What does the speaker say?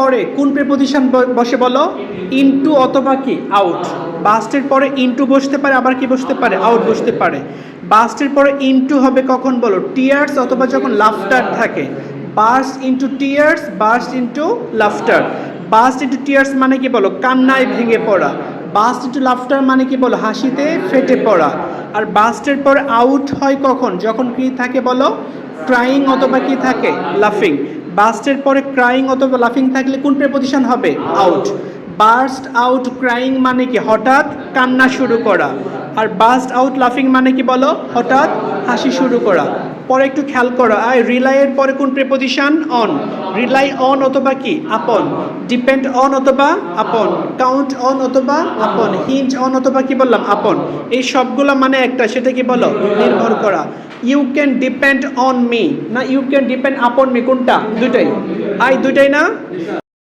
পরে কোন প্রিপজিশন বসে বলো? ইনটু অথবা কি আউট। বাস্টের পরে ইনটু বসতে পারে, আবার কি বসতে পারে? আউট বসতে পারে। বাস্টের পরে ইনটু হবে কখন বলো? টিয়ার্স অথবা যখন লাফটার থাকে। Burst into tears, burst into laughter. Burst into tears মানে কি বলো? কান্নায় ভেঙে পড়া। বার্স্ট ইনটু লাফটার মানে কি বলো? হাসিতে ফেটে পড়া। আর বাস্টের পরে আউট হয় কখন? যখন কি থাকে বলো? ক্রাইং অথবা কি থাকে? লাফিং। বাস্টের পরে ক্রাইং অথবা লাফিং থাকলে কোন প্রিপজিশন হবে? আউট। বার্স্ট আউট ক্রাইং মানে কি? হঠাৎ কান্না শুরু করা। আর বার্স্ট আউট লাফিং মানে কি বলো? হঠাৎ হাসি শুরু করা। পরে একটু খেয়াল করো, আই রিলাইয়ের পরে কোন প্রিপজিশন? অন। রিলাই অন অথবা কি? আপন। ডিপেন্ড অন অথবা আপন। কাউন্ট অন অথবা আপন। হিঞ্জ অন অথবা কি বললাম? আপন। এই সবগুলো মানে একটা, সেটা কি বলো? নির্ভর করা। You can depend on me না you can depend upon me, কোনটা? দুইটাই। দুইটাই না?